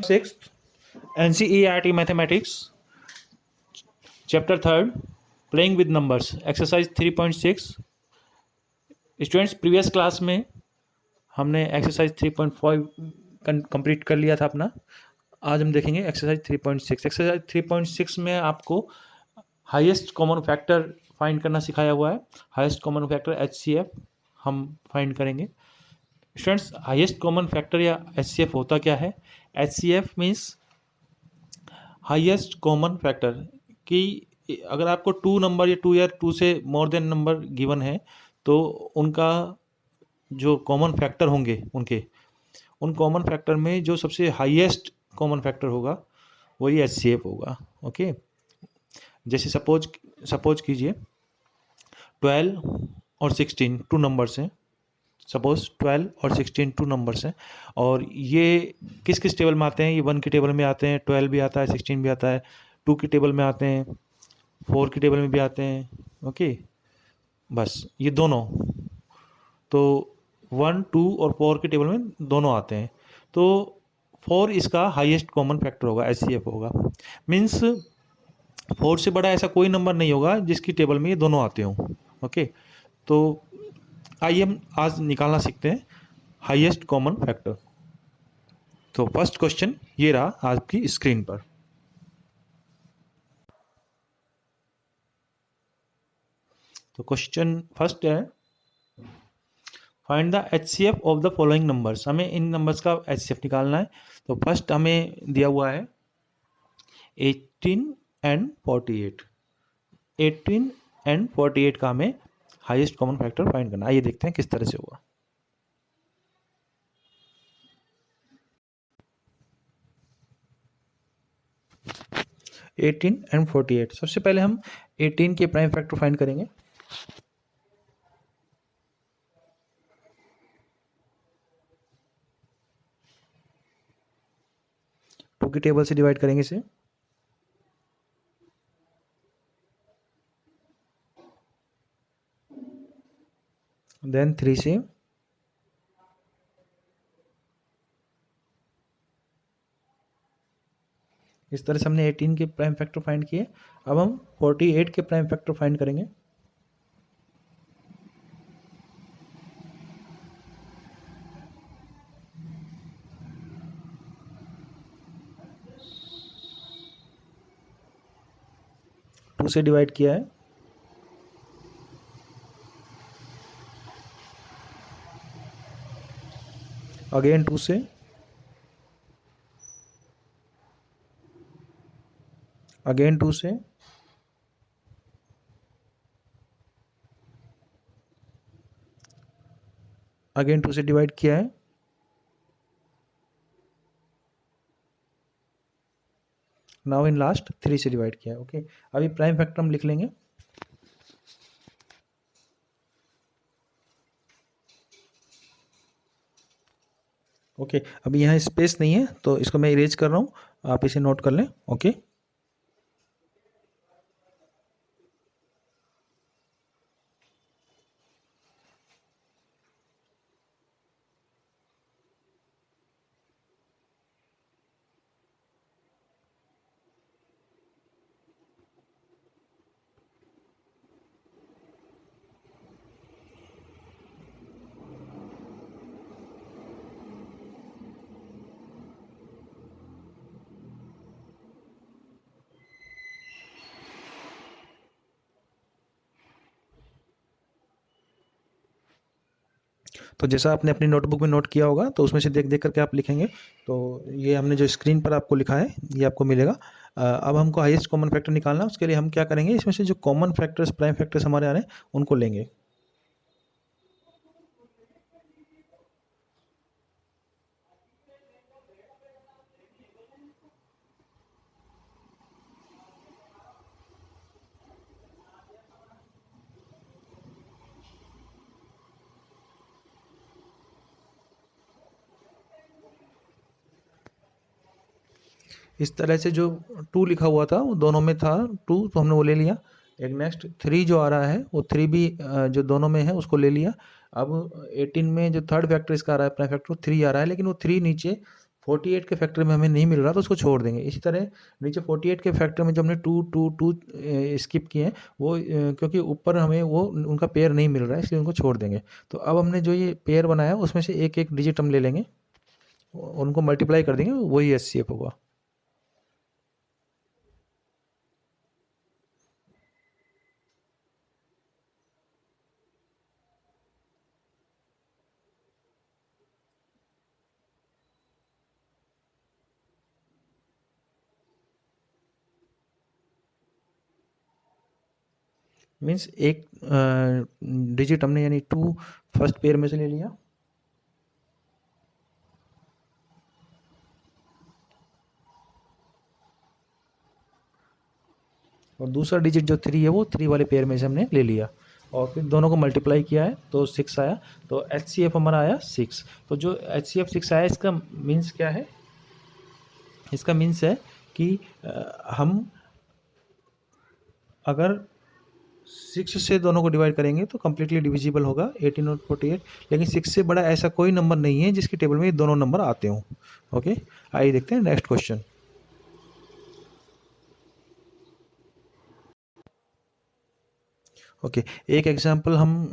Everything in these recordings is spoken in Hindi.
Sixth, NCERT Mathematics, Chapter 3rd, Playing with Numbers, Exercise 3.6. Students, previous class में हमने एक्सरसाइज 3.5 कंप्लीट कर लिया था अपना। आज हम देखेंगे एक्सरसाइज 3.6। एक्सरसाइज 3.6 में आपको हाईएस्ट कॉमन फैक्टर फाइंड करना सिखाया हुआ है। हाईएस्ट कॉमन फैक्टर HCF हम फाइंड करेंगे। स्टूडेंट्स, हाईएस्ट कॉमन फैक्टर या HCF होता क्या है? HCF means highest common factor कि अगर आपको 2 नंबर या 2 से मोर देन नंबर गिवन है तो उनका जो कॉमन फैक्टर होंगे उन कॉमन फैक्टर में जो सबसे हाईएस्ट कॉमन फैक्टर होगा वही HCF होगा। ओके, जैसे सपोज कीजिए 12 और 16 2 नंबर्स हैं। सपोज 12 और 16 2 नंबर्स हैं और ये किस किस टेबल में आते हैं? ये 1 की टेबल में आते हैं, 12 भी आता है, 16 भी आता है, 2 की टेबल में आते हैं, 4 की टेबल में भी आते हैं। ओके, बस ये दोनों तो 1, 2 और 4 की टेबल में दोनों आते हैं। तो 4 इसका हाईएस्ट कॉमन फैक्टर होगा, HCF होगा। मीन्स 4 से बड़ा ऐसा कोई नंबर नहीं होगा जिसकी टेबल में ये दोनों आते हों। ओके, तो आइए हम आज निकालना सीखते हैं हाईएस्ट कॉमन फैक्टर। तो फर्स्ट क्वेश्चन ये रहा आपकी स्क्रीन पर। तो क्वेश्चन फर्स्ट है, find the HCF of the following numbers. हमें इन नंबर्स का HCF निकालना है। तो फर्स्ट हमें दिया हुआ है 18 एंड 48। 18 एंड 48 का हमें हाईएस्ट कॉमन फैक्टर फाइंड करना है। आइए देखते हैं किस तरह से होगा। Eighteen and 48। सबसे पहले हम 18 के प्राइम फैक्टर फाइंड करेंगे। टू की टेबल से डिवाइड करेंगे इसे। देन 3 से, इस तरह से हमने 18 के प्राइम फैक्टर फाइंड किए। अब हम 48 के प्राइम फैक्टर फाइंड करेंगे। टू से डिवाइड किया है, अगेन 2 से, अगेन 2 से, अगेन 2 से डिवाइड किया है, नाउ इन लास्ट 3 से डिवाइड किया है। ओके, अभी प्राइम फैक्टर हम लिख लेंगे। ओके, अभी यहाँ स्पेस नहीं है तो इसको मैं इरेज कर रहा हूँ, आप इसे नोट कर लें। ओके, तो जैसा आपने अपनी नोटबुक में नोट किया होगा तो उसमें से देख देख करके आप लिखेंगे। तो ये हमने जो स्क्रीन पर आपको लिखा है ये आपको मिलेगा। अब हमको हाईएस्ट कॉमन फैक्टर निकालना है। उसके लिए हम क्या करेंगे, इसमें से जो कॉमन फैक्टर्स प्राइम फैक्टर्स हमारे आ रहे हैं उनको लेंगे। इस तरह से जो 2 लिखा हुआ था वो दोनों में था 2, तो हमने वो ले लिया। एक नेक्स्ट 3 जो आ रहा है वो 3 भी जो दोनों में है उसको ले लिया। अब 18 में जो थर्ड फैक्टर इसका आ रहा है प्राइम फैक्टर 3 आ रहा है, लेकिन वो 3 नीचे 48 के फैक्टर में हमें नहीं मिल रहा तो उसको छोड़ देंगे। इसी तरह नीचे 48 के फैक्टर में जो हमने 2 2 2 स्किप किए हैं वो क्योंकि ऊपर हमें वो उनका पेयर नहीं मिल रहा है इसलिए उनको छोड़ देंगे। तो अब हमने जो ये पेयर बनाया उसमें से एक एक डिजिट हम ले लेंगे, उनको मल्टीप्लाई कर देंगे, वही एचसीएफ होगा। मीन्स एक डिजिट हमने यानी 2 फर्स्ट पेयर में से ले लिया, और दूसरा डिजिट जो 3 है वो 3 वाले पेयर में से हमने ले लिया, और फिर दोनों को मल्टीप्लाई किया है तो 6 आया। तो एचसीएफ हमारा आया 6। तो जो एचसीएफ 6 आया इसका मीन्स क्या है? इसका मीन्स है कि हम अगर 6 से दोनों को डिवाइड करेंगे तो कम्प्लीटली डिविजिबल होगा 18 और 48, लेकिन 6 से बड़ा ऐसा कोई नंबर नहीं है जिसकी टेबल में ये दोनों नंबर आते हों। ओके, आइए देखते हैं नेक्स्ट क्वेश्चन। ओके, एक एग्जांपल हम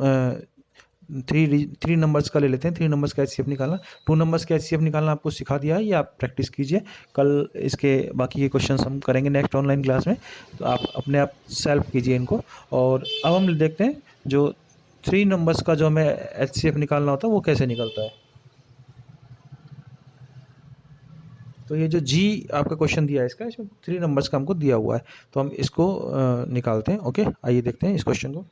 3 नंबर्स का ले लेते हैं। 3 नंबर्स का एचसीएफ निकालना, 2 नंबर्स का एचसीएफ निकालना आपको सिखा दिया है, ये आप प्रैक्टिस कीजिए। कल इसके बाकी के क्वेश्चंस हम करेंगे नेक्स्ट ऑनलाइन क्लास में, तो आप अपने आप सेल्फ कीजिए इनको। और अब हम देखते हैं जो 3 नंबर्स का जो हमें एचसीएफ निकालना होता है वो कैसे निकलता है। तो ये जो जी आपका क्वेश्चन दिया है इसका, इसमें 3 नंबर्स का हमको दिया हुआ है, तो हम इसको निकालते हैं। ओके, आइए देखते हैं इस क्वेश्चन को।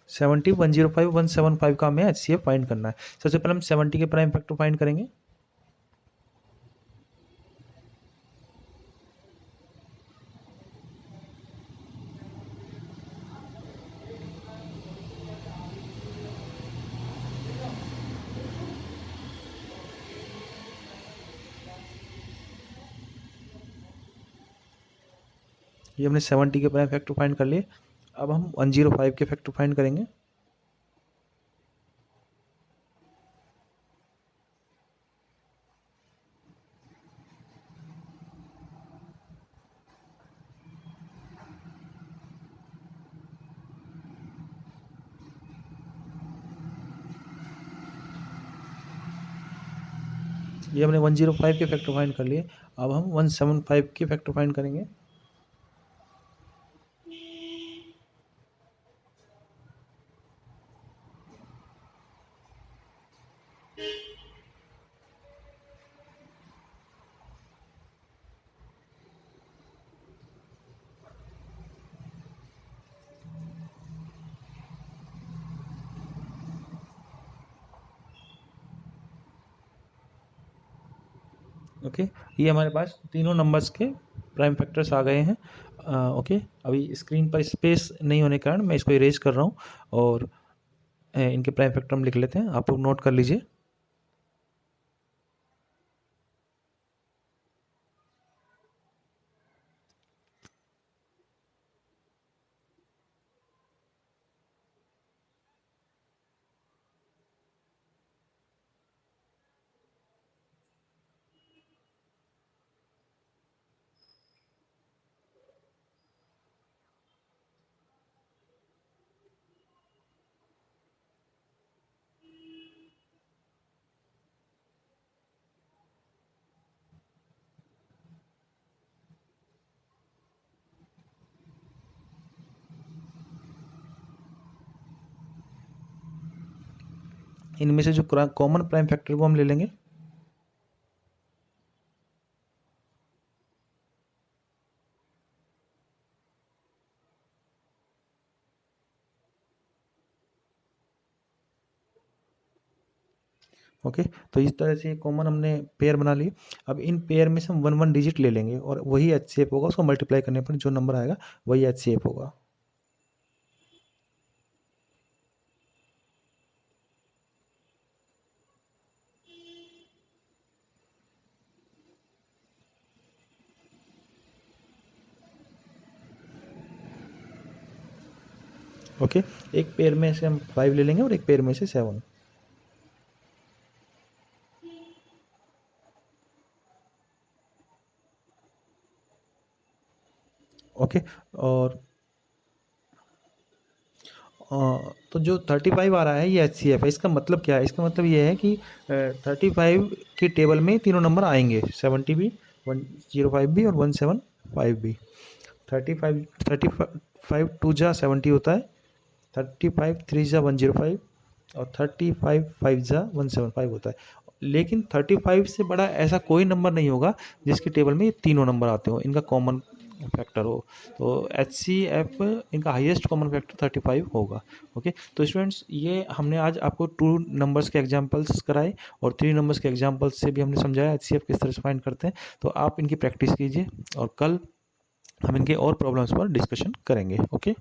सेवेंटी 105 175 का हमें एचसीएफ फाइंड करना है। सबसे पहले हम 70 के प्राइम फैक्टर फाइंड करेंगे। ये हमने 70 के प्राइम फैक्टर फाइंड कर लिए। अब हम 105 के फैक्टर फाइंड करेंगे। ये हमने 105 के फैक्टर फाइंड कर लिए। अब हम 175 के फैक्टर फाइंड करेंगे। ओके, ये हमारे पास तीनों नंबर्स के प्राइम फैक्टर्स आ गए हैं। ओके, अभी स्क्रीन पर स्पेस नहीं होने के कारण मैं इसको इरेज कर रहा हूँ, और इनके प्राइम फैक्टर हम लिख लेते हैं, आप लोग नोट कर लीजिए। इनमें से जो कॉमन प्राइम फैक्टर वो हम ले लेंगे। ओके, तो इस तरह से कॉमन हमने पेयर बना ली। अब इन पेयर में से हम 1 1 डिजिट ले लेंगे, और वही एचसीएफ होगा, उसको मल्टीप्लाई करने पर जो नंबर आएगा वही एचसीएफ होगा। ओके, एक पेयर में से हम 5 ले लेंगे और एक पेयर में से 7। ओके, और तो जो 35 आ रहा है ये HCF है। इसका मतलब क्या है? इसका मतलब ये है कि 35 की टेबल में तीनों नंबर आएंगे, 70 भी, 105 भी और 175 भी। 35 टू जा 70 होता है, 35 थ्री जा 105 और 35 5 जा 175 होता है। लेकिन 35 से बड़ा ऐसा कोई नंबर नहीं होगा जिसकी टेबल में ये तीनों नंबर आते हो, इनका कॉमन फैक्टर हो। तो HCF इनका हाईएस्ट कॉमन फैक्टर 35 होगा। ओके, तो स्टूडेंट्स ये हमने आज आपको 2 नंबर्स के एग्जांपल्स कराए और 3 नंबर्स के एग्जांपल्स से भी हमने समझाया HCF किस तरह से फाइंड करते हैं। तो आप इनकी प्रैक्टिस कीजिए और कल हम इनके और प्रॉब्लम्स पर डिस्कशन करेंगे। ओके।